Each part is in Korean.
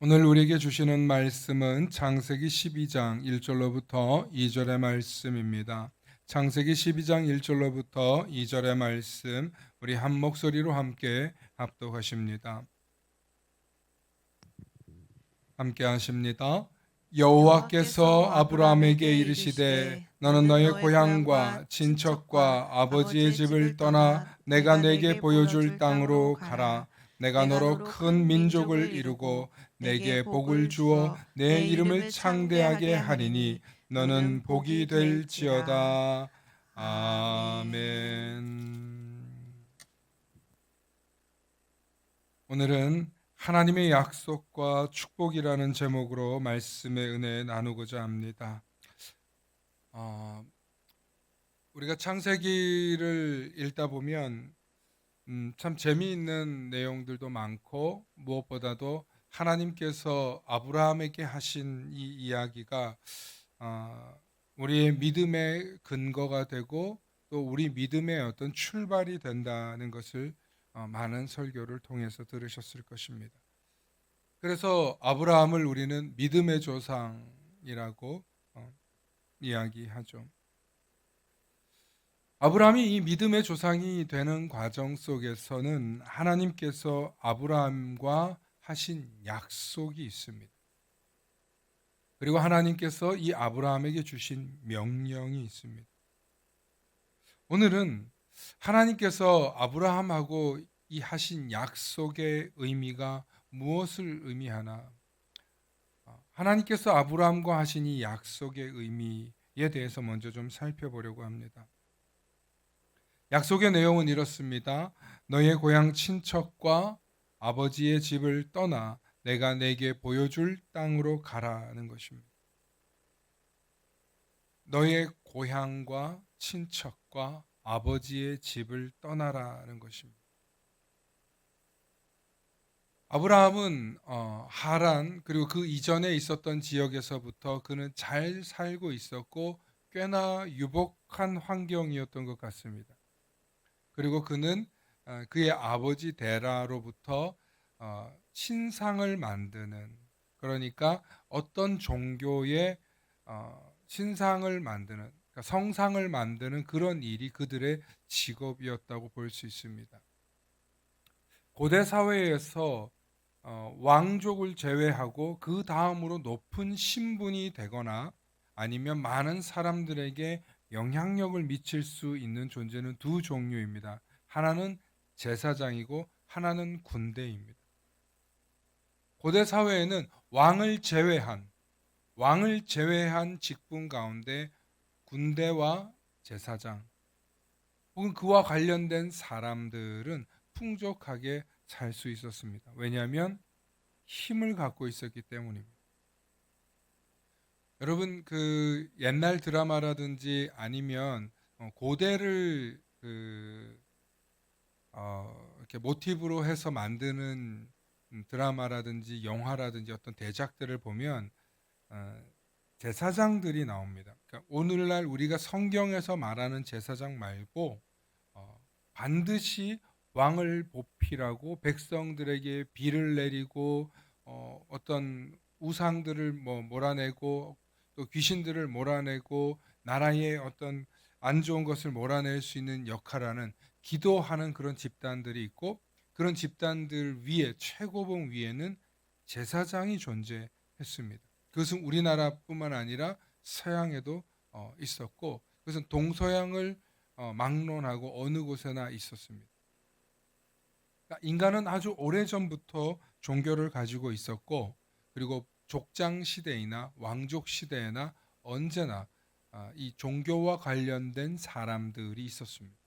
오늘 우리에게 주시는 말씀은 창세기 12장 1절로부터 2절의 말씀입니다. 창세기 12장 1절로부터 2절의 말씀, 우리 한 목소리로 함께 합독하십니다. 함께 하십니다. 여호와께서 아브라함에게 이르시되 너는 너의 고향과 친척과 아버지의 집을 떠나 내가 내게 보여줄 땅으로 가라. 내가 너로 큰 민족을 이루고 내게 복을 주어 내 이름을 창대하게 하리니 너는 복이 될지어다. 아멘. 오늘은 하나님의 약속과 축복이라는 제목으로 말씀의 은혜 나누고자 합니다. 우리가 창세기를 읽다 보면 참 재미있는 내용들도 많고, 무엇보다도 하나님께서 아브라함에게 하신 이 이야기가 우리의 믿음의 근거가 되고 또 우리 믿음의 어떤 출발이 된다는 것을 많은 설교를 통해서 들으셨을 것입니다. 그래서 아브라함을 우리는 믿음의 조상이라고 이야기하죠. 아브라함이 이 믿음의 조상이 되는 과정 속에서는 하나님께서 아브라함과 하신 약속이 있습니다. 그리고 하나님께서 이 아브라함에게 주신 명령이 있습니다. 오늘은 하나님께서 아브라함하고 이 하신 약속의 의미가 무엇을 의미하나, 하나님께서 아브라함과 하신 이 약속의 의미에 대해서 먼저 좀 살펴보려고 합니다. 약속의 내용은 이렇습니다. 너의 고향 친척과 아버지의 집을 떠나 내가 내게 보여줄 땅으로 가라는 것입니다. 너의 고향과 친척과 아버지의 집을 떠나라는 것입니다. 아브라함은 하란 그리고 그 이전에 있었던 지역에서부터 그는 잘 살고 있었고 꽤나 유복한 환경이었던 것 같습니다. 그리고 그는 그의 아버지 데라로부터 신상을 만드는, 그러니까 어떤 종교의 신상을 만드는, 그러니까 성상을 만드는 그런 일이 그들의 직업이었다고 볼 수 있습니다. 고대 사회에서 왕족을 제외하고 그 다음으로 높은 신분이 되거나 아니면 많은 사람들에게 영향력을 미칠 수 있는 존재는 두 종류입니다. 하나는 제사장이고 하나는 군대입니다. 고대 사회에는 왕을 제외한 직분 가운데 군대와 제사장 혹은 그와 관련된 사람들은 풍족하게 살 수 있었습니다. 왜냐하면 힘을 갖고 있었기 때문입니다. 여러분, 그 옛날 드라마라든지 아니면 고대를 이렇게 모티브로 해서 만드는 드라마라든지 영화라든지 어떤 대작들을 보면 제사장들이 나옵니다. 그러니까 오늘날 우리가 성경에서 말하는 제사장 말고 반드시 왕을 보필하고 백성들에게 비를 내리고 어떤 우상들을 몰아내고 또 귀신들을 몰아내고 나라의 어떤 안 좋은 것을 몰아낼 수 있는 역할하는, 기도하는 그런 집단들이 있고, 그런 집단들 위에, 최고봉 위에는 제사장이 존재했습니다. 그것은 우리나라뿐만 아니라 서양에도 있었고, 그것은 동서양을 막론하고 어느 곳에나 있었습니다. 그러니까 인간은 아주 오래전부터 종교를 가지고 있었고, 그리고 족장 시대이나 왕족 시대에나 언제나 이 종교와 관련된 사람들이 있었습니다.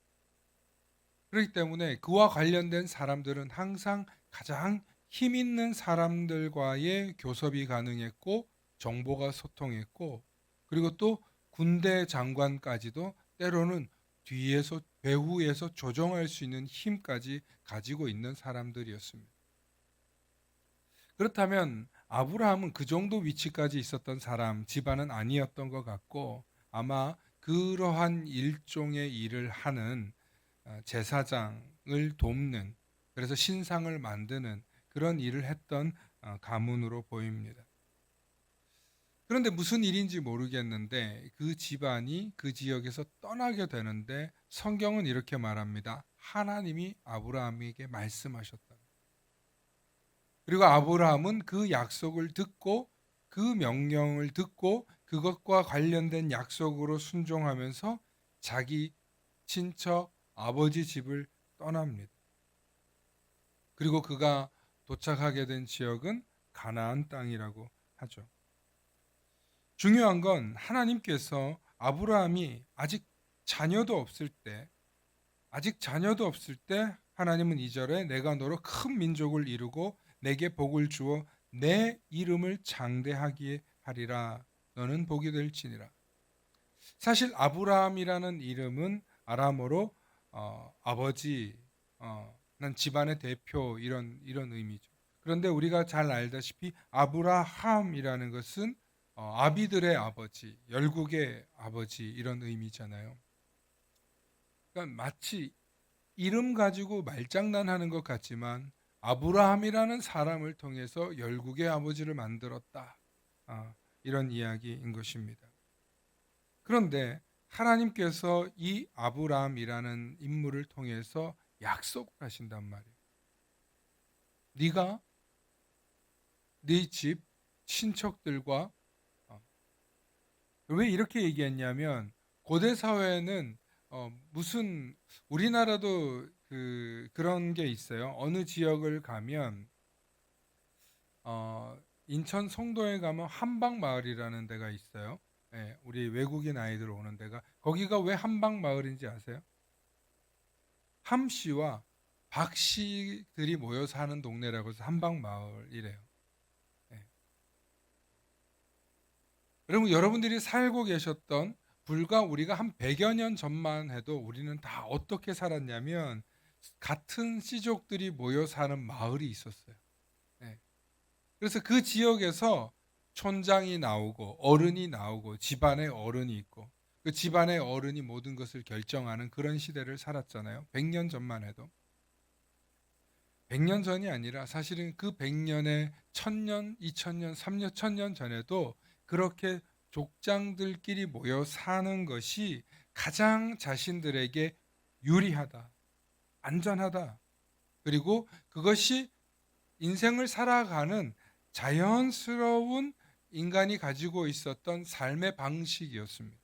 그렇기 때문에 그와 관련된 사람들은 항상 가장 힘 있는 사람들과의 교섭이 가능했고 정보가 소통했고, 그리고 또 군대 장관까지도 때로는 뒤에서 배후에서 조정할 수 있는 힘까지 가지고 있는 사람들이었습니다. 그렇다면 아브라함은 그 정도 위치까지 있었던 사람, 집안은 아니었던 것 같고, 아마 그러한 일종의 일을 하는 제사장을 돕는, 그래서 신상을 만드는 그런 일을 했던 가문으로 보입니다. 그런데 무슨 일인지 모르겠는데 그 집안이 그 지역에서 떠나게 되는데 성경은 이렇게 말합니다. 하나님이 아브라함에게 말씀하셨다. 그리고 아브라함은 그 약속을 듣고 그 명령을 듣고 그것과 관련된 약속으로 순종하면서 자기 친척 아버지 집을 떠납니다. 그리고 그가 도착하게 된 지역은 가나안 땅이라고 하죠. 중요한 건 하나님께서 아브라함이 아직 자녀도 없을 때 하나님은 2절에 내가 너로 큰 민족을 이루고 내게 복을 주어 내 이름을 장대하게 하리라. 너는 복이 될지니라. 사실 아브라함이라는 이름은 아람어로 아버지, 난 집안의 대표 이런 의미죠. 그런데 우리가 잘 알다시피 아브라함이라는 것은 아비들의 아버지, 열국의 아버지 이런 의미잖아요. 그러니까 마치 이름 가지고 말장난하는 것 같지만 아브라함이라는 사람을 통해서 열국의 아버지를 만들었다. 이런 이야기인 것입니다. 그런데 하나님께서 이 아브라함이라는 인물을 통해서 약속을 하신단 말이에요. 네가 네 집 친척들과 왜 이렇게 얘기했냐면 고대 사회에는 무슨 우리나라도 그런 게 있어요. 어느 지역을 가면 인천 송도에 가면 한방마을이라는 데가 있어요. 예, 우리 외국인 아이들 오는 데가 거기가 왜 한방마을인지 아세요? 함씨와 박씨들이 모여 사는 동네라고 해서 한방마을이래요. 예. 여러분들이 살고 계셨던 불과 우리가 한 100여 년 전만 해도 우리는 다 어떻게 살았냐면 같은 씨족들이 모여 사는 마을이 있었어요. 예. 그래서 그 지역에서 촌장이 나오고 어른이 나오고 집안에 어른이 있고 그 집안의 어른이 모든 것을 결정하는 그런 시대를 살았잖아요. 100년 전만 해도. 100년 전이 아니라 사실은 그 100년에 1000년, 2000년, 3000년, 1000년 전에도 그렇게 족장들끼리 모여 사는 것이 가장 자신들에게 유리하다, 안전하다. 그리고 그것이 인생을 살아가는 자연스러운 인간이 가지고 있었던 삶의 방식이었습니다.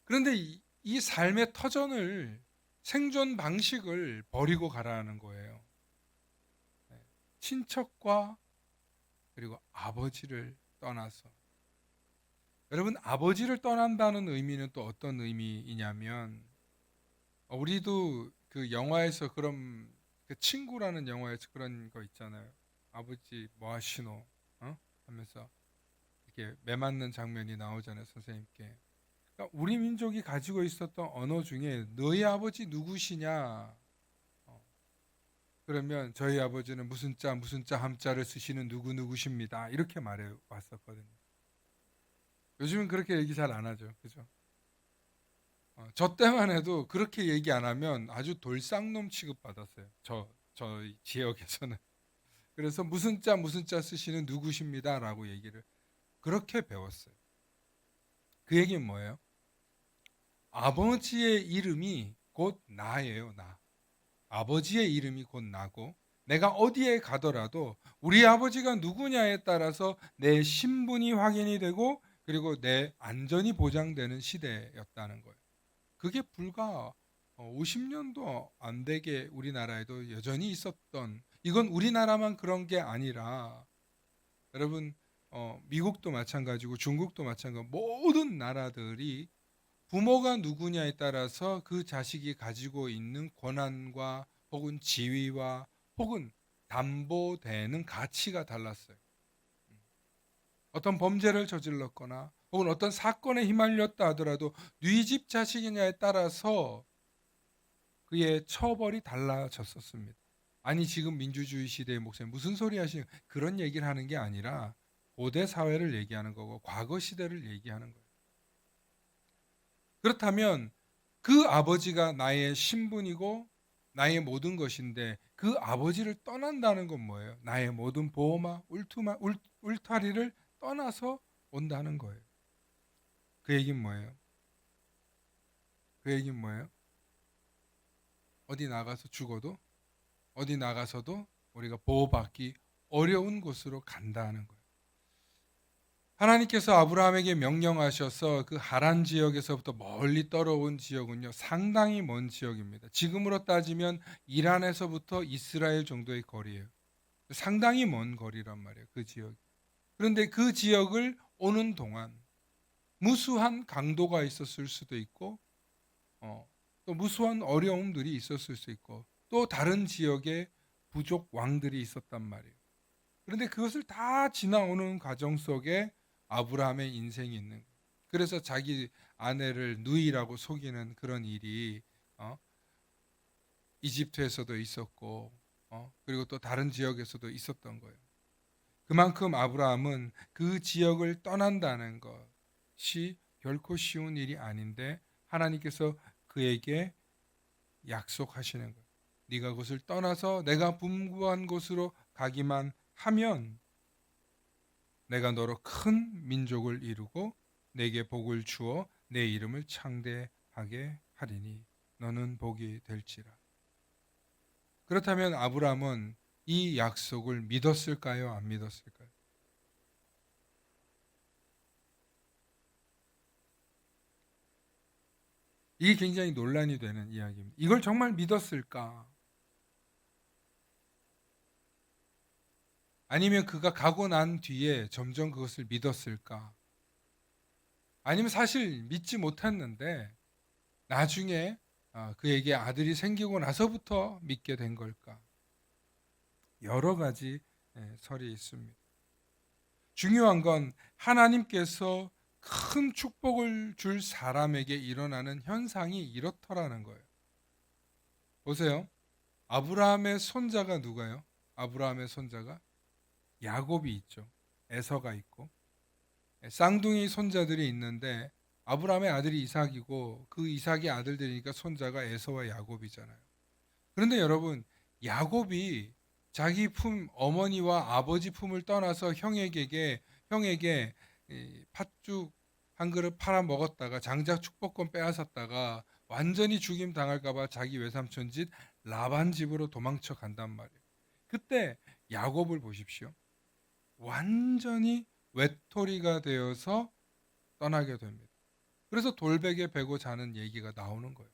그런데 이 삶의 터전을 생존 방식을 버리고 가라는 거예요. 친척과 그리고 아버지를 떠나서 여러분 아버지를 떠난다는 의미는 또 어떤 의미이냐면 우리도 그 영화에서 그런 그 친구라는 영화에서 그런 거 있잖아요. 아버지 뭐 하시노? 하면서 이렇게 매맞는 장면이 나오잖아요. 선생님께. 그러니까 우리 민족이 가지고 있었던 언어 중에 너희 아버지 누구시냐? 그러면 저희 아버지는 무슨 자 함자를 쓰시는 누구십니다. 이렇게 말해 왔었거든요. 요즘은 그렇게 얘기 잘 안 하죠. 그죠? 저 때만 해도 그렇게 얘기 안 하면 아주 돌쌍놈 취급받았어요. 저희 지역에서는. 그래서 무슨 자 쓰시는 누구십니다. 라고 얘기를 그렇게 배웠어요. 그 얘기는 뭐예요? 아버지의 이름이 곧 나예요. 나. 아버지의 이름이 곧 나고 내가 어디에 가더라도 우리 아버지가 누구냐에 따라서 내 신분이 확인이 되고 그리고 내 안전이 보장되는 시대였다는 거예요. 그게 불과 50년도 안 되게 우리나라에도 여전히 있었던 이건 우리나라만 그런 게 아니라 여러분 미국도 마찬가지고 중국도 마찬가지고 모든 나라들이 부모가 누구냐에 따라서 그 자식이 가지고 있는 권한과 혹은 지위와 혹은 담보되는 가치가 달랐어요. 어떤 범죄를 저질렀거나 혹은 어떤 사건에 휘말렸다 하더라도 네 집 자식이냐에 따라서 그의 처벌이 달라졌었습니다. 아니 지금 민주주의 시대의 목사님 무슨 소리 하시는 그런 얘기를 하는 게 아니라 고대 사회를 얘기하는 거고 과거 시대를 얘기하는 거예요. 그렇다면 그 아버지가 나의 신분이고 나의 모든 것인데 그 아버지를 떠난다는 건 뭐예요? 나의 모든 보호막, 울타리를 떠나서 온다는 거예요. 그 얘기는 뭐예요? 그 얘기는 뭐예요? 어디 나가서 죽어도 어디 나가서도 우리가 보호받기 어려운 곳으로 간다는 거예요. 하나님께서 아브라함에게 명령하셔서 그 하란 지역에서부터 멀리 떨어온 지역은요, 상당히 먼 지역입니다. 지금으로 따지면 이란에서부터 이스라엘 정도의 거리예요. 상당히 먼 거리란 말이에요, 그 지역이. 그런데 그 지역을 오는 동안 무수한 강도가 있었을 수도 있고, 또 무수한 어려움들이 있었을 수 있고, 또 다른 지역에 부족 왕들이 있었단 말이에요. 그런데 그것을 다 지나오는 과정 속에 아브라함의 인생이 있는 거예요. 그래서 자기 아내를 누이라고 속이는 그런 일이 이집트에서도 있었고, 그리고 또 다른 지역에서도 있었던 거예요. 그만큼 아브라함은 그 지역을 떠난다는 것이 결코 쉬운 일이 아닌데 하나님께서 그에게 약속하시는 거예요. 네가 그것을 떠나서 내가 분부한 곳으로 가기만 하면 내가 너로 큰 민족을 이루고 내게 복을 주어 내 이름을 창대하게 하리니 너는 복이 될지라. 그렇다면 아브라함은 이 약속을 믿었을까요? 안 믿었을까요? 이게 굉장히 논란이 되는 이야기입니다. 이걸 정말 믿었을까? 아니면 그가 가고 난 뒤에 점점 그것을 믿었을까? 아니면 사실 믿지 못했는데 나중에 그에게 아들이 생기고 나서부터 믿게 된 걸까? 여러 가지 설이 있습니다. 중요한 건 하나님께서 큰 축복을 줄 사람에게 일어나는 현상이 이렇더라는 거예요. 보세요. 아브라함의 손자가 누가요? 아브라함의 손자가 야곱이 있죠. 에서가 있고 쌍둥이 손자들이 있는데 아브라함의 아들이 이삭이고 그 이삭의 아들들이니까 손자가 에서와 야곱이잖아요. 그런데 여러분, 야곱이 자기 품 어머니와 아버지 품을 떠나서 형에게 팥죽 한 그릇 팔아 먹었다가 장작 축복권 빼앗았다가 완전히 죽임 당할까봐 자기 외삼촌 집 라반 집으로 도망쳐 간단 말이에요. 그때 야곱을 보십시오. 완전히 외톨이가 되어서 떠나게 됩니다. 그래서 돌베개 베고 자는 얘기가 나오는 거예요.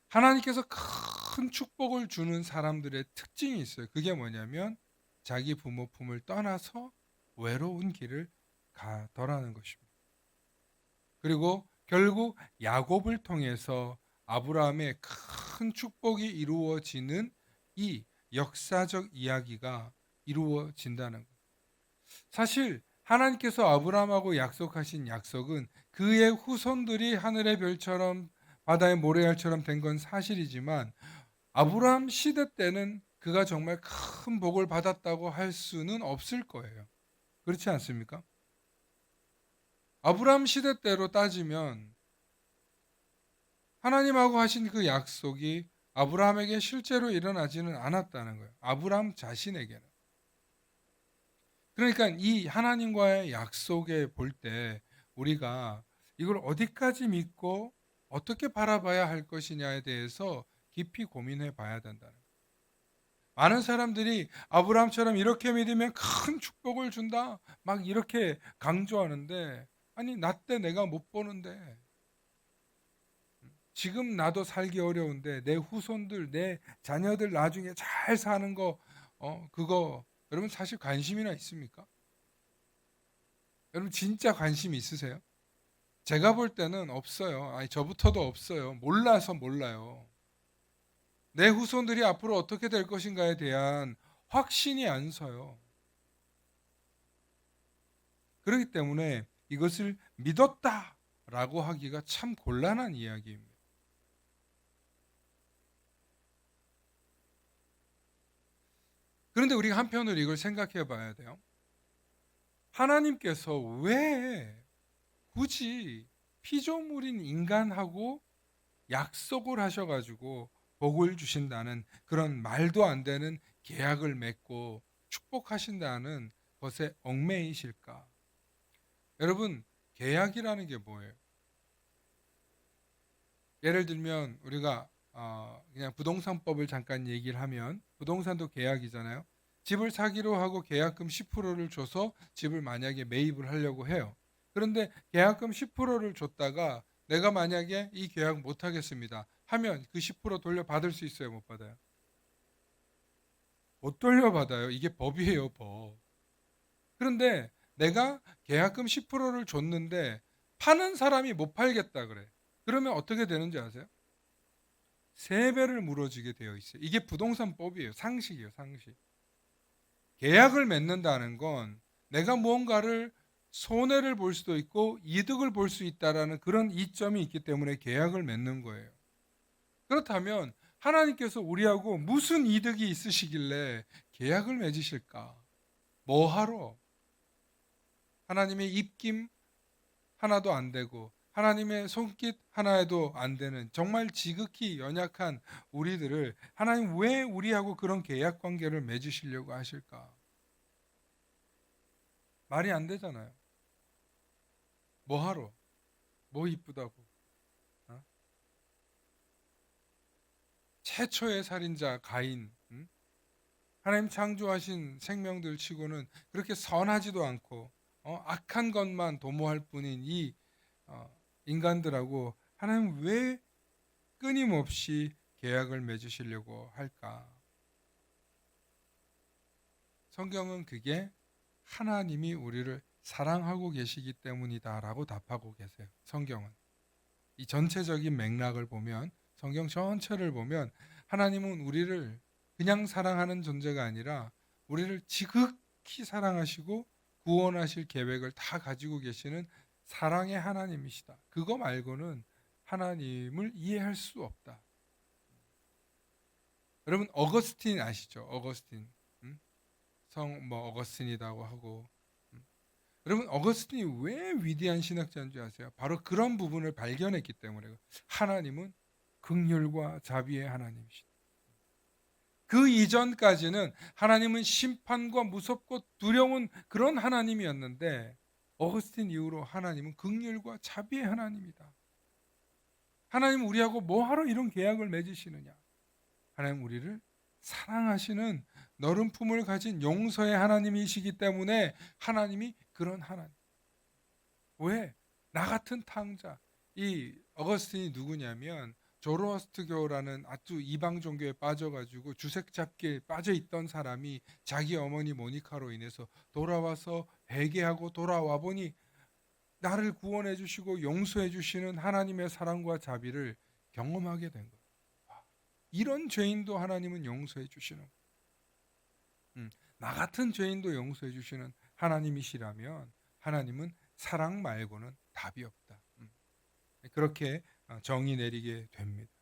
하나님께서 큰 축복을 주는 사람들의 특징이 있어요. 그게 뭐냐면 자기 부모 품을 떠나서 외로운 길을 가더라는 것입니다. 그리고 결국 야곱을 통해서 아브라함의 큰 축복이 이루어지는 이 역사적 이야기가 이루어진다는 거예요. 사실 하나님께서 아브라함하고 약속하신 약속은 그의 후손들이 하늘의 별처럼 바다의 모래알처럼 된 건 사실이지만 아브라함 시대 때는 그가 정말 큰 복을 받았다고 할 수는 없을 거예요. 그렇지 않습니까? 아브라함 시대 때로 따지면 하나님하고 하신 그 약속이 아브라함에게 실제로 일어나지는 않았다는 거예요. 아브라함 자신에게는. 그러니까 이 하나님과의 약속에 볼 때 우리가 이걸 어디까지 믿고 어떻게 바라봐야 할 것이냐에 대해서 깊이 고민해 봐야 된다는 거예요. 많은 사람들이 아브라함처럼 이렇게 믿으면 큰 축복을 준다. 막 이렇게 강조하는데 아니 나 때 내가 못 보는데 지금 나도 살기 어려운데 내 후손들 내 자녀들 나중에 잘 사는 거 그거 여러분 사실 관심이나 있습니까? 여러분 진짜 관심 있으세요? 제가 볼 때는 없어요. 아니 저부터도 없어요. 몰라서 몰라요. 내 후손들이 앞으로 어떻게 될 것인가에 대한 확신이 안 서요. 그렇기 때문에 이것을 믿었다라고 하기가 참 곤란한 이야기입니다. 그런데 우리가 한편으로 이걸 생각해 봐야 돼요. 하나님께서 왜 굳이 피조물인 인간하고 약속을 하셔가지고 복을 주신다는 그런 말도 안 되는 계약을 맺고 축복하신다는 것에 얽매이실까? 여러분, 계약이라는 게 뭐예요? 예를 들면 우리가 그냥 부동산법을 잠깐 얘기를 하면 부동산도 계약이잖아요. 집을 사기로 하고 계약금 10%를 줘서 집을 만약에 매입을 하려고 해요. 그런데 계약금 10%를 줬다가 내가 만약에 이 계약 못 하겠습니다 하면 그 10% 돌려받을 수 있어요, 못 받아요? 못 돌려받아요. 이게 법이에요, 법. 그런데 내가 계약금 10%를 줬는데 파는 사람이 못 팔겠다 그래. 그러면 어떻게 되는지 아세요? 3배를 물어주게 되어 있어요. 이게 부동산법이에요. 상식이에요, 상식. 계약을 맺는다는 건 내가 무언가를 손해를 볼 수도 있고 이득을 볼 수 있다라는 그런 이점이 있기 때문에 계약을 맺는 거예요. 그렇다면 하나님께서 우리하고 무슨 이득이 있으시길래 계약을 맺으실까? 뭐하러? 하나님의 입김 하나도 안 되고 하나님의 손짓 하나에도 안 되는 정말 지극히 연약한 우리들을 하나님 왜 우리하고 그런 계약 관계를 맺으시려고 하실까? 말이 안 되잖아요. 뭐하러? 뭐 이쁘다고? 어? 최초의 살인자 가인, 응? 하나님 창조하신 생명들 치고는 그렇게 선하지도 않고 악한 것만 도모할 뿐인 이 어, 인간들하고 하나님 왜 끊임없이 계약을 맺으시려고 할까? 성경은 그게 하나님이 우리를 사랑하고 계시기 때문이다라고 답하고 계세요. 성경은 이 전체적인 맥락을 보면 성경 전체를 보면 하나님은 우리를 그냥 사랑하는 존재가 아니라 우리를 지극히 사랑하시고 구원하실 계획을 다 가지고 계시는 사랑의 하나님이시다. 그거 말고는 하나님을 이해할 수 없다. 여러분 어거스틴 아시죠? 어거스틴. 성 어거스틴이라고 하고 여러분 어거스틴이 왜 위대한 신학자인 줄 아세요? 바로 그런 부분을 발견했기 때문에 하나님은 긍휼과 자비의 하나님이시다. 그 이전까지는 하나님은 심판과 무섭고 두려운 그런 하나님이었는데 어거스틴 이후로 하나님은 긍휼과 자비의 하나님이다. 하나님은 우리하고 뭐하러 이런 계약을 맺으시느냐? 하나님 우리를 사랑하시는 너른 품을 가진 용서의 하나님이시기 때문에 하나님이 그런 하나님. 왜? 나 같은 탕자. 이 어거스틴이 누구냐면 조로아스트교라는 아주 이방 종교에 빠져가지고 주색 잡기에 빠져 있던 사람이 자기 어머니 모니카로 인해서 돌아와서 회개하고 돌아와 보니 나를 구원해 주시고 용서해 주시는 하나님의 사랑과 자비를 경험하게 된 거예요. 이런 죄인도 하나님은 용서해 주시는 거예요. 나 같은 죄인도 용서해 주시는 하나님이시라면 하나님은 사랑 말고는 답이 없다. 그렇게 정의 내리게 됩니다.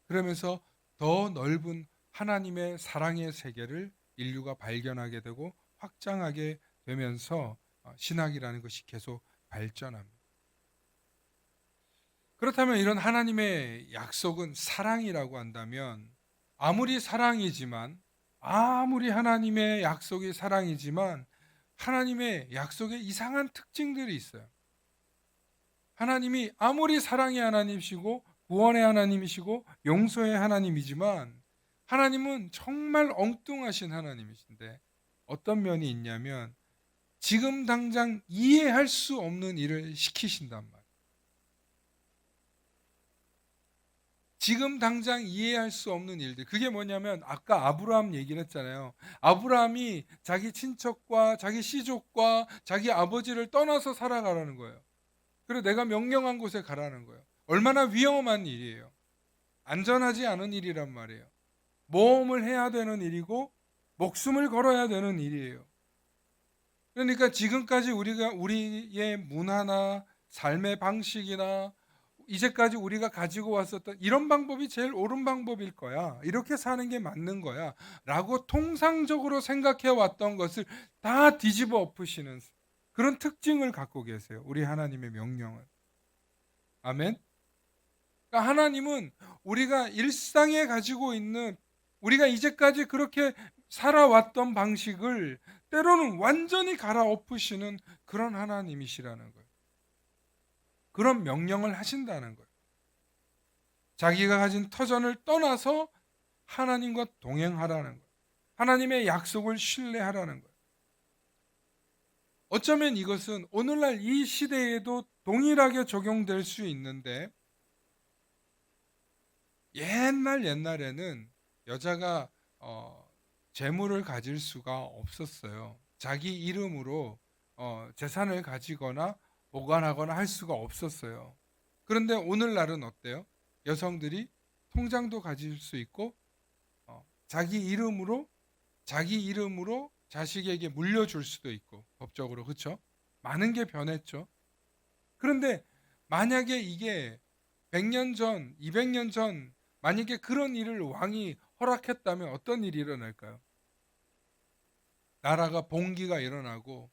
그러면서 더 넓은 하나님의 사랑의 세계를 인류가 발견하게 되고 확장하게 되면서 신학이라는 것이 계속 발전합니다. 그렇다면 이런 하나님의 약속은 사랑이라고 한다면 아무리 사랑이지만 아무리 하나님의 약속이 사랑이지만 하나님의 약속에 이상한 특징들이 있어요. 하나님이 아무리 사랑의 하나님이시고 구원의 하나님이시고 용서의 하나님이지만 하나님은 정말 엉뚱하신 하나님이신데 어떤 면이 있냐면 지금 당장 이해할 수 없는 일을 시키신단 말이에요. 지금 당장 이해할 수 없는 일들. 그게 뭐냐면 아까 아브라함 얘기를 했잖아요. 아브라함이 자기 친척과 자기 시족과 자기 아버지를 떠나서 살아가라는 거예요. 그리고 내가 명령한 곳에 가라는 거예요. 얼마나 위험한 일이에요. 안전하지 않은 일이란 말이에요. 모험을 해야 되는 일이고 목숨을 걸어야 되는 일이에요. 그러니까 지금까지 우리가 우리의 문화나 삶의 방식이나 이제까지 우리가 가지고 왔었던 이런 방법이 제일 옳은 방법일 거야. 이렇게 사는 게 맞는 거야. 라고 통상적으로 생각해 왔던 것을 다 뒤집어 엎으시는 그런 특징을 갖고 계세요. 우리 하나님의 명령은. 아멘. 그러니까 하나님은 우리가 일상에 가지고 있는, 우리가 이제까지 그렇게 살아왔던 방식을 때로는 완전히 갈아엎으시는 그런 하나님이시라는 거예요. 그런 명령을 하신다는 거예요. 자기가 가진 터전을 떠나서 하나님과 동행하라는 거예요. 하나님의 약속을 신뢰하라는 거예요. 어쩌면 이것은 오늘날 이 시대에도 동일하게 적용될 수 있는데, 옛날에는 여자가 재물을 가질 수가 없었어요. 자기 이름으로 재산을 가지거나 보관하거나 할 수가 없었어요. 그런데 오늘날은 어때요? 여성들이 통장도 가질 수 있고 자기 이름으로 자식에게 물려줄 수도 있고, 법적으로. 그렇죠? 많은 게 변했죠. 그런데 만약에 이게 100년 전, 200년 전 만약에 그런 일을 왕이 허락했다면 어떤 일이 일어날까요? 나라가 봉기가 일어나고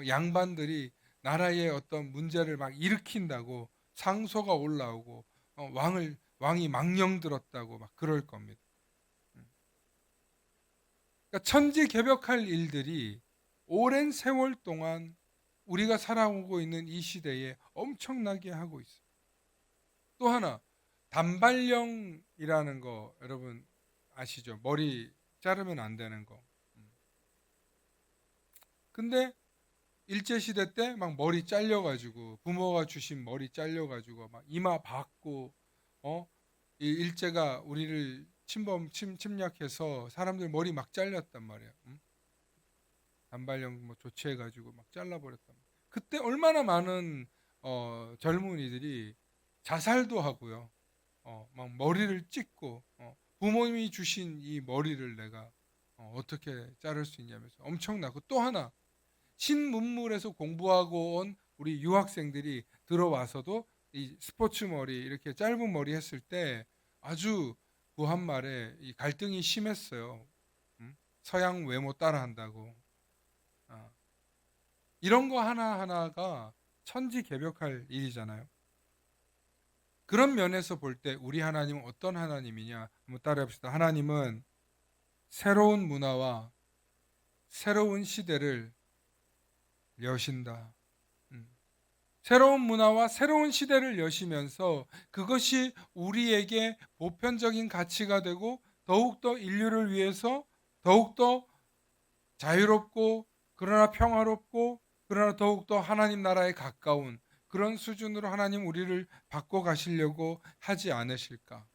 양반들이 나라의 어떤 문제를 막 일으킨다고 상소가 올라오고 왕이 망령 들었다고 막 그럴 겁니다. 그러니까 천지개벽할 일들이 오랜 세월 동안 우리가 살아오고 있는 이 시대에 엄청나게 하고 있어요. 또 하나, 단발령이라는 거 여러분 아시죠? 머리 자르면 안 되는 거. 근데 일제시대 때 막 머리 잘려가지고, 부모가 주신 머리 잘려가지고 막 이마 박고, 이 일제가 우리를 침략해서 사람들 머리 막 잘렸단 말이야. 단발령 뭐 조치해가지고 막 잘라버렸단 말이야. 그때 얼마나 많은 젊은이들이 자살도 하고요. 막 머리를 찢고, 부모님이 주신 이 머리를 내가 어떻게 자를 수 있냐면서 엄청나고, 또 하나, 신문물에서 공부하고 온 우리 유학생들이 들어와서도 이 스포츠 머리, 이렇게 짧은 머리 했을 때 아주 구한 말에 이 갈등이 심했어요. 서양 외모 따라한다고. 아, 이런 거 하나하나가 천지개벽할 일이잖아요. 그런 면에서 볼 때 우리 하나님은 어떤 하나님이냐 한번 따라해봅시다. 하나님은 새로운 문화와 새로운 시대를 여신다. 새로운 문화와 새로운 시대를 여시면서 그것이 우리에게 보편적인 가치가 되고, 더욱더 인류를 위해서 더욱더 자유롭고, 그러나 평화롭고, 그러나 더욱더 하나님 나라에 가까운 그런 수준으로 하나님 우리를 바꿔 가시려고 하지 않으실까?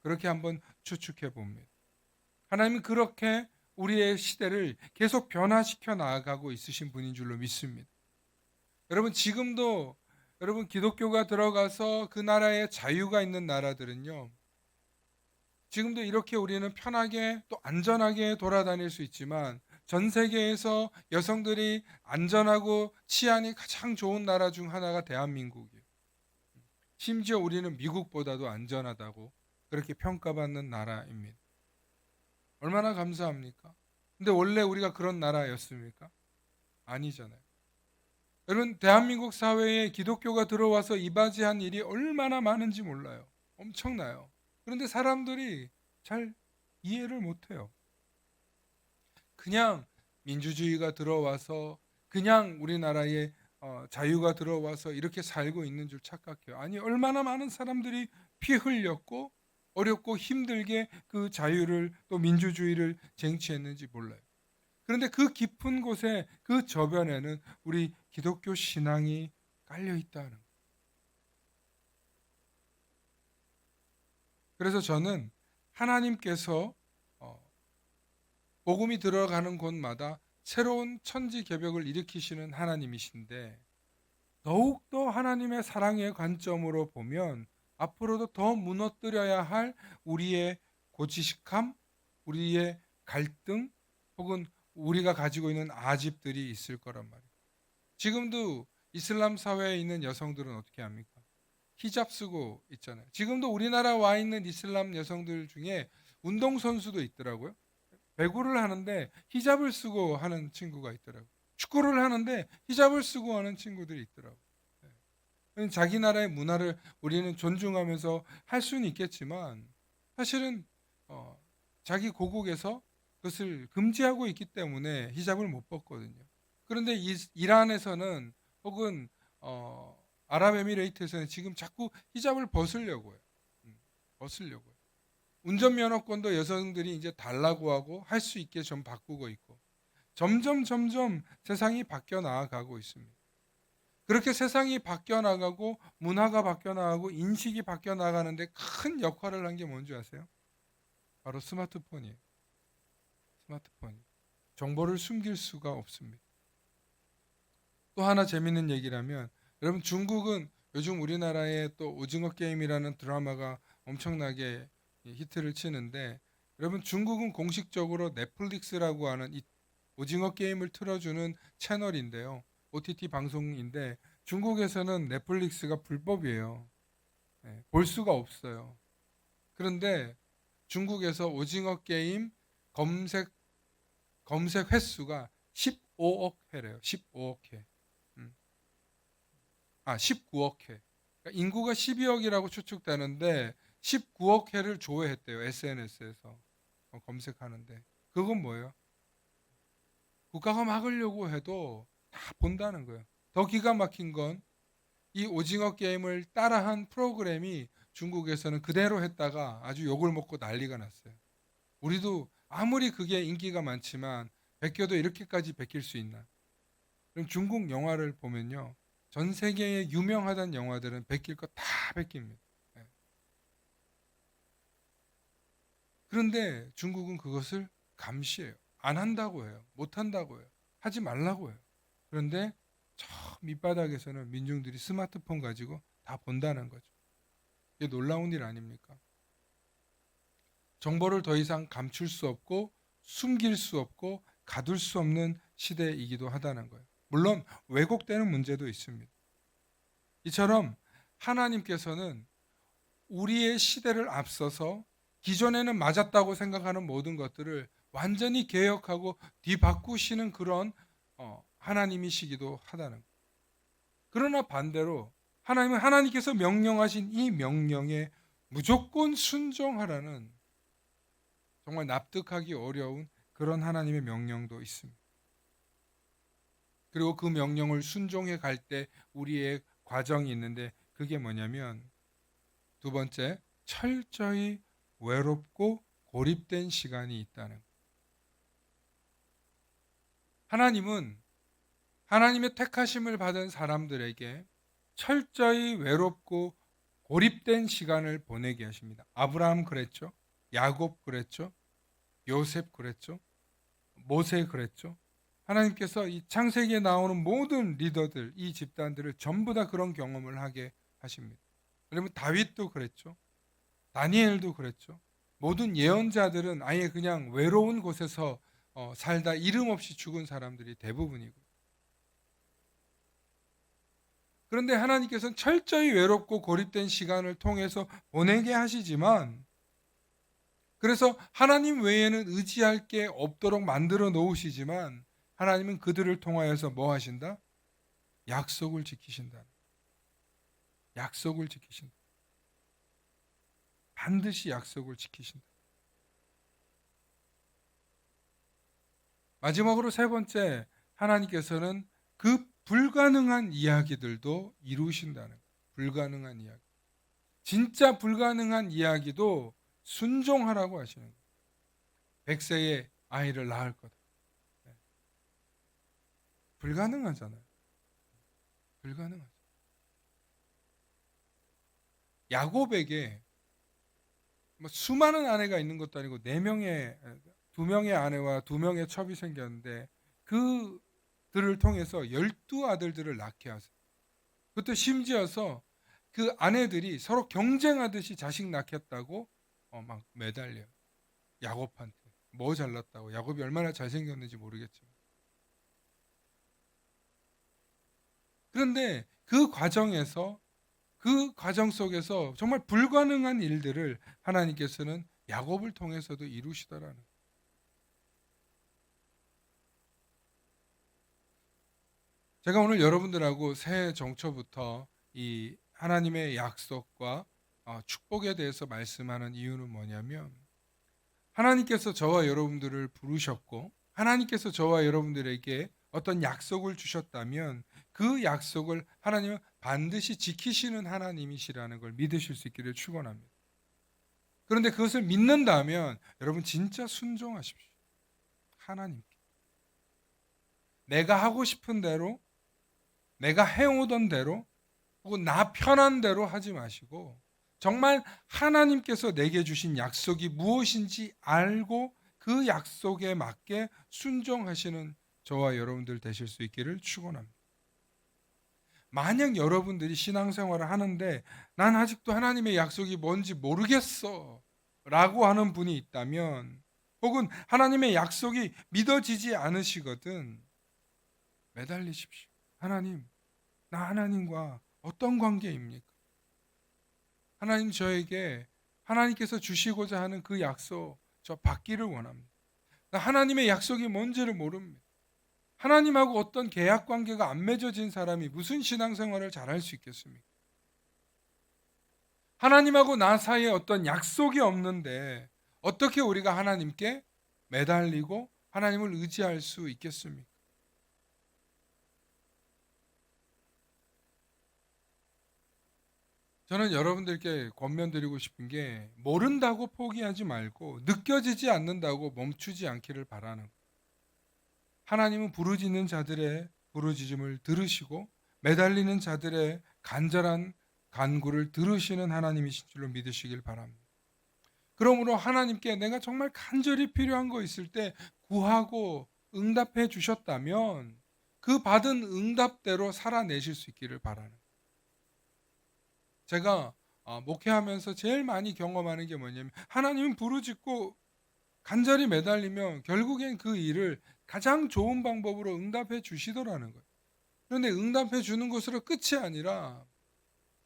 그렇게 한번 추측해 봅니다. 하나님은 그렇게 우리의 시대를 계속 변화시켜 나아가고 있으신 분인 줄로 믿습니다. 여러분, 지금도 여러분 기독교가 들어가서 그 나라에 자유가 있는 나라들은요, 지금도 이렇게 우리는 편하게 또 안전하게 돌아다닐 수 있지만, 전 세계에서 여성들이 안전하고 치안이 가장 좋은 나라 중 하나가 대한민국이에요. 심지어 우리는 미국보다도 안전하다고 그렇게 평가받는 나라입니다. 얼마나 감사합니까? 근데 원래 우리가 그런 나라였습니까? 아니잖아요. 여러분, 대한민국 사회에 기독교가 들어와서 이바지한 일이 얼마나 많은지 몰라요. 엄청나요. 그런데 사람들이 잘 이해를 못해요. 그냥 민주주의가 들어와서, 그냥 우리나라에 자유가 들어와서 이렇게 살고 있는 줄 착각해요. 아니, 얼마나 많은 사람들이 피 흘렸고 어렵고 힘들게 그 자유를 또 민주주의를 쟁취했는지 몰라요. 그런데 그 깊은 곳에, 그 저변에는 우리 기독교 신앙이 깔려 있다는 거예요. 그래서 저는 하나님께서 복음이 들어가는 곳마다 새로운 천지개벽을 일으키시는 하나님이신데, 더욱더 하나님의 사랑의 관점으로 보면 앞으로도 더 무너뜨려야 할 우리의 고지식함, 우리의 갈등, 혹은 우리가 가지고 있는 아집들이 있을 거란 말이에요. 지금도 이슬람 사회에 있는 여성들은 어떻게 합니까? 히잡 쓰고 있잖아요. 지금도 우리나라 와 있는 이슬람 여성들 중에 운동선수도 있더라고요. 배구를 하는데 히잡을 쓰고 하는 친구가 있더라고요. 축구를 하는데 히잡을 쓰고 하는 친구들이 있더라고요. 네. 자기 나라의 문화를 우리는 존중하면서 할 수는 있겠지만 사실은 어, 자기 고국에서 그것을 금지하고 있기 때문에 히잡을 못 벗거든요. 그런데 이란에서는 혹은 아랍에미레이트에서는 지금 자꾸 히잡을 벗으려고 해요. 벗으려고 해요. 운전면허권도 여성들이 이제 달라고 하고 할 수 있게 좀 바꾸고 있고 점점 세상이 바뀌어 나아가고 있습니다. 그렇게 세상이 바뀌어 나가고 문화가 바뀌어 나가고 인식이 바뀌어 나가는데 큰 역할을 한 게 뭔지 아세요? 바로 스마트폰이에요. 스마트폰이. 정보를 숨길 수가 없습니다. 또 하나 재밌는 얘기라면 여러분 중국은 요즘 우리나라에 또 오징어 게임이라는 드라마가 엄청나게 히트를 치는데 여러분 중국은 공식적으로 넷플릭스라고 하는 이 오징어 게임을 틀어주는 채널인데요. OTT 방송인데 중국에서는 넷플릭스가 불법이에요. 볼 수가 없어요. 그런데 중국에서 오징어 게임 검색 횟수가 15억 회래요. 15억 회. 19억 회. 그러니까 인구가 12억이라고 추측되는데 19억 회를 조회했대요. SNS에서 검색하는데. 그건 뭐예요? 국가가 막으려고 해도 다 본다는 거예요. 더 기가 막힌 건 이 오징어 게임을 따라한 프로그램이 중국에서는 그대로 했다가 아주 욕을 먹고 난리가 났어요. 우리도 아무리 그게 인기가 많지만 베껴도 이렇게까지 베낄 수 있나? 그럼 중국 영화를 보면요. 전 세계에 유명하던 영화들은 베낄 거 다 베낍니다. 예. 그런데 중국은 그것을 감시해요. 안 한다고 해요. 못 한다고 해요. 하지 말라고 해요. 그런데 저 밑바닥에서는 민중들이 스마트폰 가지고 다 본다는 거죠. 이게 놀라운 일 아닙니까? 정보를 더 이상 감출 수 없고 숨길 수 없고 가둘 수 없는 시대이기도 하다는 거예요. 물론 왜곡되는 문제도 있습니다. 이처럼 하나님께서는 우리의 시대를 앞서서 기존에는 맞았다고 생각하는 모든 것들을 완전히 개혁하고 뒤바꾸시는 그런 하나님이시기도 하다는 거예요. 그러나 반대로 하나님은 하나님께서 명령하신 이 명령에 무조건 순종하라는 정말 납득하기 어려운 그런 하나님의 명령도 있습니다. 그리고 그 명령을 순종해 갈 때 우리의 과정이 있는데 그게 뭐냐면 두 번째, 철저히 외롭고 고립된 시간이 있다는 것. 하나님은 하나님의 택하심을 받은 사람들에게 철저히 외롭고 고립된 시간을 보내게 하십니다. 아브라함 그랬죠. 야곱 그랬죠. 요셉 그랬죠. 모세 그랬죠. 하나님께서 이 창세기에 나오는 모든 리더들, 이 집단들을 전부 다 그런 경험을 하게 하십니다. 그러면 다윗도 그랬죠. 다니엘도 그랬죠. 모든 예언자들은 아예 그냥 외로운 곳에서 살다 이름 없이 죽은 사람들이 대부분이고. 그런데 하나님께서는 철저히 외롭고 고립된 시간을 통해서 보내게 하시지만 그래서 하나님 외에는 의지할 게 없도록 만들어 놓으시지만 하나님은 그들을 통하여서 뭐 하신다? 약속을 지키신다. 약속을 지키신다. 반드시 약속을 지키신다. 마지막으로 세 번째, 하나님께서는 그 불가능한 이야기들도 이루신다는 거예요. 불가능한 이야기. 진짜 불가능한 이야기도 순종하라고 하시는 거예요. 100세의 아이를 낳을 거다. 네. 불가능하잖아요. 불가능하죠. 야곱에게 뭐 수많은 아내가 있는 것도 아니고 두 명의 아내와 두 명의 첩이 생겼는데 그들을 통해서 12아들들을 낳게 하세요. 그것도 심지어서 그 아내들이 서로 경쟁하듯이 자식 낳겠다고 막 매달려요. 야곱한테. 뭐 잘났다고. 야곱이 얼마나 잘생겼는지 모르겠지만. 그런데 그 과정 속에서 정말 불가능한 일들을 하나님께서는 야곱을 통해서도 이루시더라는 거예요. 제가 오늘 여러분들하고 새해 정초부터 이 하나님의 약속과 축복에 대해서 말씀하는 이유는 뭐냐면, 하나님께서 저와 여러분들을 부르셨고 하나님께서 저와 여러분들에게 어떤 약속을 주셨다면 그 약속을 하나님은 반드시 지키시는 하나님이시라는 걸 믿으실 수 있기를 축원합니다. 그런데 그것을 믿는다면 여러분 진짜 순종하십시오. 하나님께. 내가 하고 싶은 대로, 내가 해오던 대로, 혹은 나 편한 대로 하지 마시고 정말 하나님께서 내게 주신 약속이 무엇인지 알고 그 약속에 맞게 순종하시는 저와 여러분들 되실 수 있기를 축원합니다. 만약 여러분들이 신앙생활을 하는데 난 아직도 하나님의 약속이 뭔지 모르겠어 라고 하는 분이 있다면, 혹은 하나님의 약속이 믿어지지 않으시거든, 매달리십시오. 하나님, 나 하나님과 어떤 관계입니까? 하나님, 저에게 하나님께서 주시고자 하는 그 약속 저 받기를 원합니다. 나 하나님의 약속이 뭔지를 모릅니다. 하나님하고 어떤 계약 관계가 안 맺어진 사람이 무슨 신앙생활을 잘할 수 있겠습니까? 하나님하고 나 사이에 어떤 약속이 없는데 어떻게 우리가 하나님께 매달리고 하나님을 의지할 수 있겠습니까? 저는 여러분들께 권면드리고 싶은 게, 모른다고 포기하지 말고 느껴지지 않는다고 멈추지 않기를 바라는 거예요. 하나님은 부르짖는 자들의 부르짖음을 들으시고 매달리는 자들의 간절한 간구를 들으시는 하나님이신 줄로 믿으시길 바랍니다. 그러므로 하나님께 내가 정말 간절히 필요한 거 있을 때 구하고 응답해 주셨다면 그 받은 응답대로 살아내실 수 있기를 바라는 거예요. 제가 목회하면서 제일 많이 경험하는 게 뭐냐면, 하나님은 부르짖고 간절히 매달리면 결국엔 그 일을 가장 좋은 방법으로 응답해 주시더라는 거예요. 그런데 응답해 주는 것으로 끝이 아니라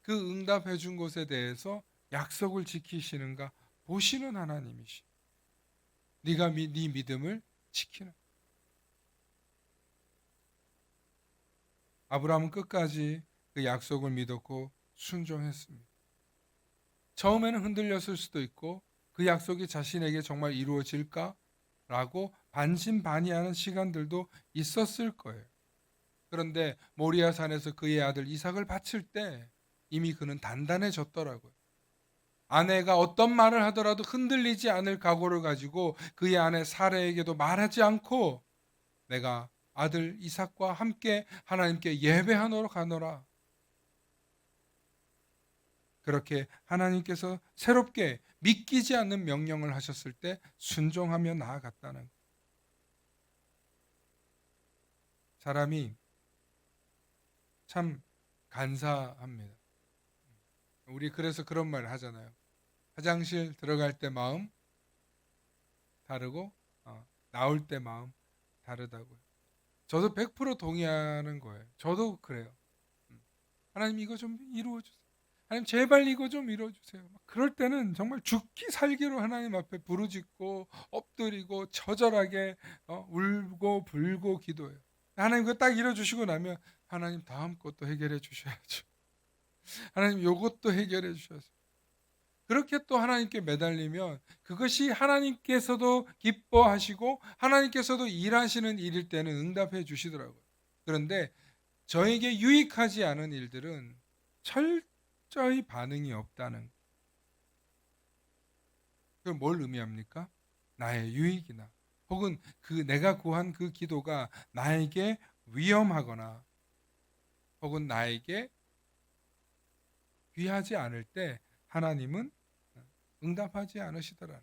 그 응답해 준 것에 대해서 약속을 지키시는가 보시는 하나님이시. 네가 네 믿음을 지키는. 아브라함은 끝까지 그 약속을 믿었고 순종했습니다. 처음에는 흔들렸을 수도 있고 그 약속이 자신에게 정말 이루어질까라고 반신반의하는 시간들도 있었을 거예요. 그런데 모리아 산에서 그의 아들 이삭을 바칠 때 이미 그는 단단해졌더라고요. 아내가 어떤 말을 하더라도 흔들리지 않을 각오를 가지고 그의 아내 사라에게도 말하지 않고 내가 아들 이삭과 함께 하나님께 예배하노러 가노라. 그렇게 하나님께서 새롭게 믿기지 않는 명령을 하셨을 때 순종하며 나아갔다는 거예요. 사람이 참 간사합니다. 우리 그래서 그런 말을 하잖아요. 화장실 들어갈 때 마음 다르고 나올 때 마음 다르다고요. 저도 100% 동의하는 거예요. 저도 그래요. 하나님 이거 좀 이루어 주세요. 하나님 제발 이거 좀 이루어 주세요. 그럴 때는 정말 죽기 살기로 하나님 앞에 부르짖고 엎드리고 처절하게 울고 불고 기도해요. 하나님 그거 딱 이루어 주시고 나면 하나님 다음 것도 해결해 주셔야죠. 하나님 요것도 해결해 주셔야죠. 그렇게 또 하나님께 매달리면 그것이 하나님께서도 기뻐하시고 하나님께서도 일하시는 일일 때는 응답해 주시더라고요. 그런데 저에게 유익하지 않은 일들은 철저히 반응이 없다는, 그건 뭘 의미합니까? 나의 유익이나 혹은 그 내가 구한 그 기도가 나에게 위험하거나 혹은 나에게 귀하지 않을 때 하나님은 응답하지 않으시더라는.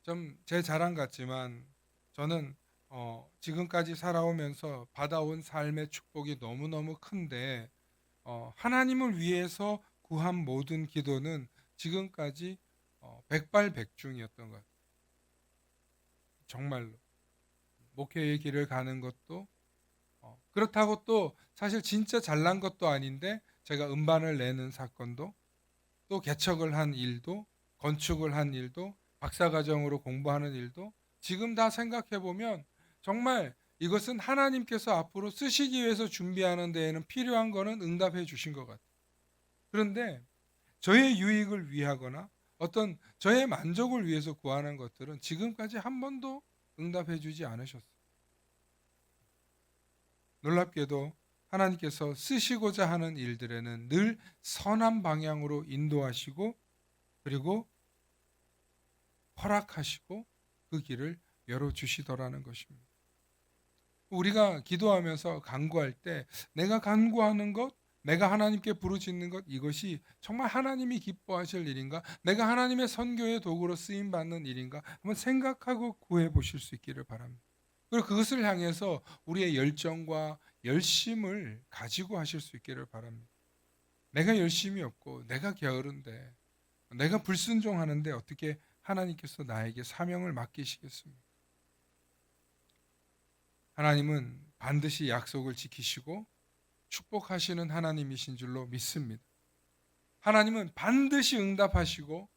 좀 제 자랑 같지만 저는 지금까지 살아오면서 받아온 삶의 축복이 너무너무 큰데 하나님을 위해서 구한 모든 기도는 지금까지 백발백중이었던 것 같아요. 정말로 목회의 길을 가는 것도 그렇다고 또 사실 진짜 잘난 것도 아닌데 제가 음반을 내는 사건도, 또 개척을 한 일도, 건축을 한 일도, 박사과정으로 공부하는 일도 지금 다 생각해 보면 정말 이것은 하나님께서 앞으로 쓰시기 위해서 준비하는 데에는 필요한 거는 응답해 주신 것 같아요. 그런데 저의 유익을 위하거나 어떤 저의 만족을 위해서 구하는 것들은 지금까지 한 번도 응답해 주지 않으셨어요. 놀랍게도 하나님께서 쓰시고자 하는 일들에는 늘 선한 방향으로 인도하시고 그리고 허락하시고 그 길을 열어주시더라는 것입니다. 우리가 기도하면서 간구할 때 내가 간구하는 것, 내가 하나님께 부르짖는 것, 이것이 정말 하나님이 기뻐하실 일인가? 내가 하나님의 선교의 도구로 쓰임받는 일인가? 한번 생각하고 구해 보실 수 있기를 바랍니다. 그리고 그것을 향해서 우리의 열정과 열심을 가지고 하실 수 있기를 바랍니다. 내가 열심이 없고 내가 게으른데 내가 불순종하는데 어떻게 하나님께서 나에게 사명을 맡기시겠습니까? 하나님은 반드시 약속을 지키시고 축복하시는 하나님이신 줄로 믿습니다. 하나님은 반드시 응답하시고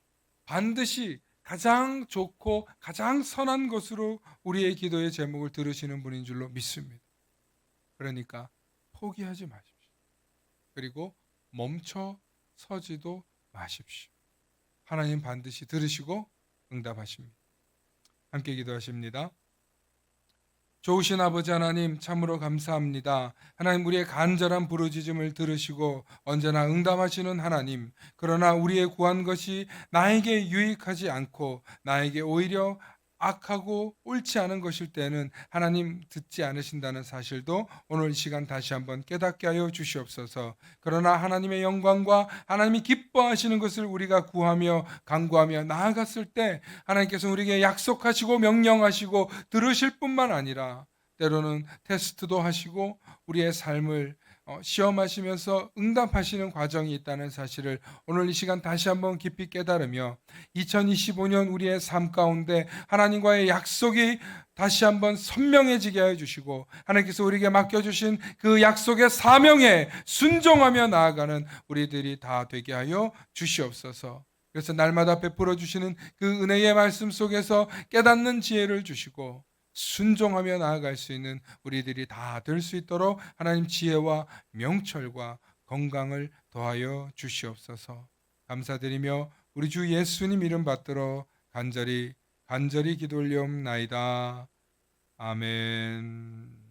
반드시 가장 좋고 가장 선한 것으로 우리의 기도의 제목을 들으시는 분인 줄로 믿습니다. 그러니까 포기하지 마십시오. 그리고 멈춰 서지도 마십시오. 하나님 반드시 들으시고 응답하십니다. 함께 기도하십니다. 좋으신 아버지 하나님 참으로 감사합니다. 하나님 우리의 간절한 부르짖음을 들으시고 언제나 응답하시는 하나님. 그러나 우리의 구한 것이 나에게 유익하지 않고 나에게 오히려 악하고 옳지 않은 것일 때는 하나님 듣지 않으신다는 사실도 오늘 이 시간 다시 한번 깨닫게 하여 주시옵소서. 그러나 하나님의 영광과 하나님이 기뻐하시는 것을 우리가 구하며 간구하며 나아갔을 때 하나님께서 우리에게 약속하시고 명령하시고 들으실 뿐만 아니라 때로는 테스트도 하시고 우리의 삶을 시험하시면서 응답하시는 과정이 있다는 사실을 오늘 이 시간 다시 한번 깊이 깨달으며 2025년 우리의 삶 가운데 하나님과의 약속이 다시 한번 선명해지게 해 주시고 하나님께서 우리에게 맡겨주신 그 약속의 사명에 순종하며 나아가는 우리들이 다 되게 하여 주시옵소서. 그래서 날마다 베풀어 주시는 그 은혜의 말씀 속에서 깨닫는 지혜를 주시고 순종하며 나아갈 수 있는 우리들이 다 될 수 있도록 하나님 지혜와 명철과 건강을 더하여 주시옵소서. 감사드리며 우리 주 예수님 이름 받들어 간절히 기도 올리옵나이다. 아멘.